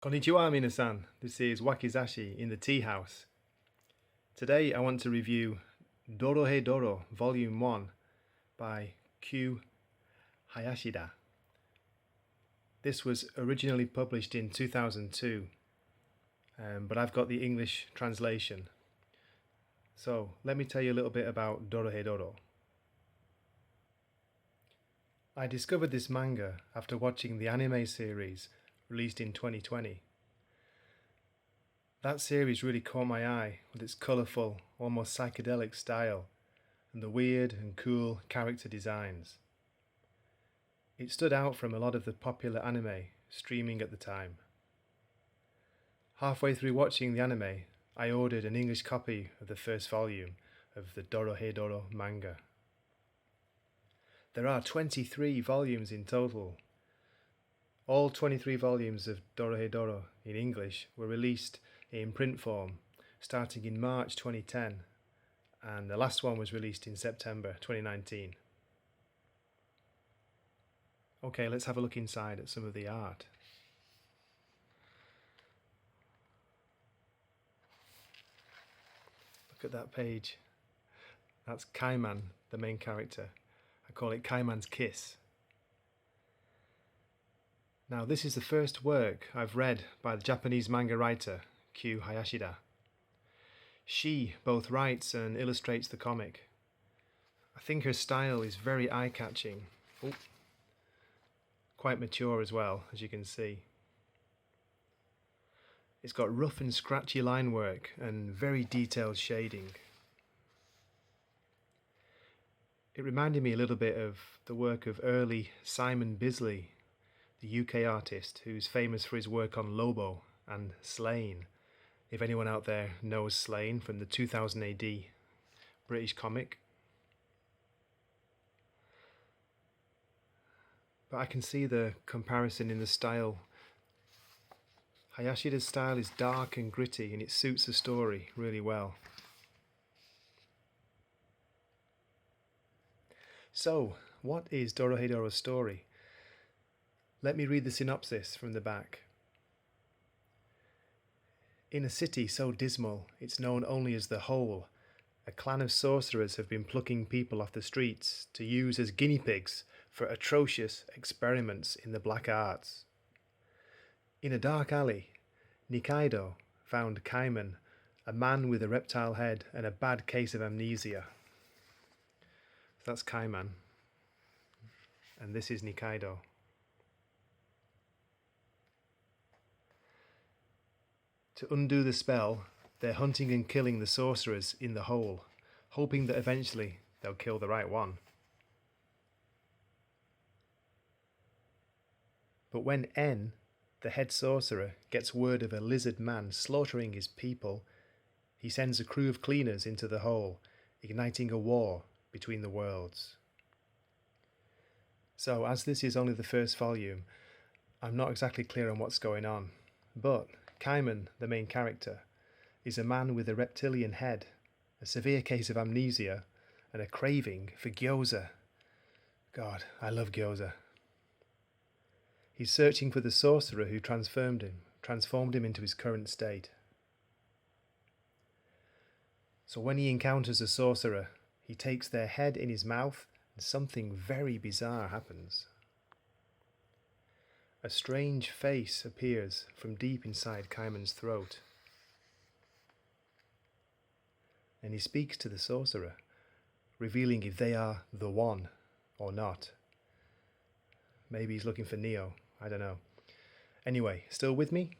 Konnichiwa, minasan. This is Wakizashi in the tea house. Today I want to review Dorohedoro Volume 1 by Q Hayashida. This was originally published in 2002, but I've got the English translation. So let me tell you a little bit about Dorohedoro. I discovered this manga after watching the anime series released in 2020. That series really caught my eye with its colourful, almost psychedelic style and the weird and cool character designs. It stood out from a lot of the popular anime streaming at the time. Halfway through watching the anime, I ordered an English copy of the first volume of the Dorohedoro manga. There are 23 volumes in total. All 23 volumes of Dorohedoro in English were released in print form starting in March 2010, and the last one was released in September 2019. Okay, let's have a look inside at some of the art. Look at that page. That's Kaiman, the main character. I call it Kaiman's Kiss. Now, this is the first work I've read by the Japanese manga writer Q Hayashida. She both writes and illustrates the comic. I think her style is very eye-catching. Quite mature as well, as you can see. It's got rough and scratchy line work and very detailed shading. It reminded me a little bit of the work of early Simon Bisley, the UK artist who's famous for his work on Lobo and Slain. If anyone out there knows Slain from the 2000 AD British comic. But I can see the comparison in the style. Hayashida's style is dark and gritty and it suits the story really well. So, what is Dorohedoro's story? Let me read the synopsis from the back. In a city so dismal it's known only as the Hole, a clan of sorcerers have been plucking people off the streets to use as guinea pigs for atrocious experiments in the black arts. In a dark alley, Nikaido found Kaiman, a man with a reptile head and a bad case of amnesia. That's Kaiman, and this is Nikaido. To undo the spell, they're hunting and killing the sorcerers in the Hole, hoping that eventually they'll kill the right one. But when En, the head sorcerer, gets word of a lizard man slaughtering his people, he sends a crew of cleaners into the Hole, igniting a war between the worlds. So, as this is only the first volume, I'm not exactly clear on what's going on, but Kaiman, the main character, is a man with a reptilian head, a severe case of amnesia, and a craving for gyoza. God, I love gyoza. He's searching for the sorcerer who transformed him into his current state. So when he encounters a sorcerer, he takes their head in his mouth and something very bizarre happens. A strange face appears from deep inside Kaiman's throat. And he speaks to the sorcerer, revealing if they are the one or not. Maybe he's looking for Neo, I don't know. Anyway, still with me?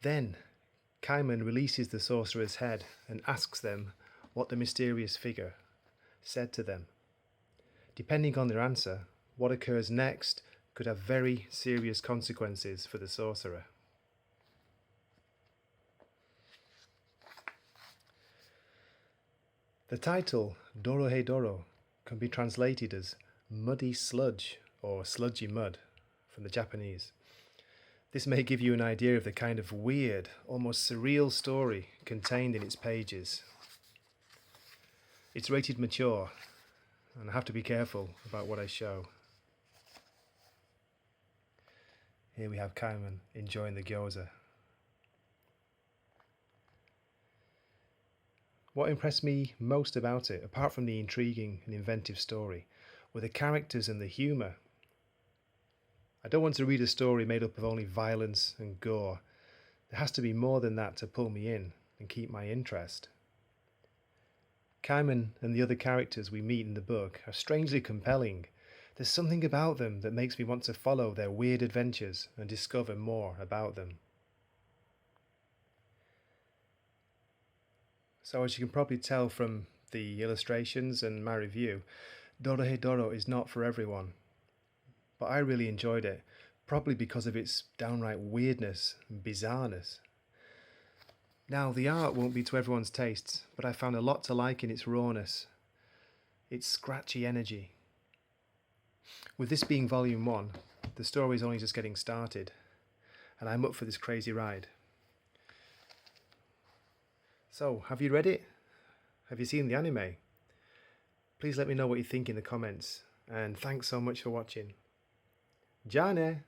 Then, Kaiman releases the sorcerer's head and asks them what the mysterious figure said to them. Depending on their answer, what occurs next could have very serious consequences for the sorcerer. The title, Dorohedoro, can be translated as muddy sludge or sludgy mud from the Japanese. This may give you an idea of the kind of weird, almost surreal story contained in its pages. It's rated mature, and I have to be careful about what I show. Here we have Kaiman enjoying the gyoza. What impressed me most about it, apart from the intriguing and inventive story, were the characters and the humour. I don't want to read a story made up of only violence and gore. There has to be more than that to pull me in and keep my interest. Kaiman and the other characters we meet in the book are strangely compelling. There's something about them that makes me want to follow their weird adventures and discover more about them. So as you can probably tell from the illustrations and my review, Dorohedoro is not for everyone. But I really enjoyed it, probably because of its downright weirdness and bizarreness. Now, the art won't be to everyone's tastes, but I found a lot to like in its rawness, its scratchy energy. With this being volume 1, the story is only just getting started, and I'm up for this crazy ride. So, have you read it? Have you seen the anime? Please let me know what you think in the comments, and thanks so much for watching. Ja ne!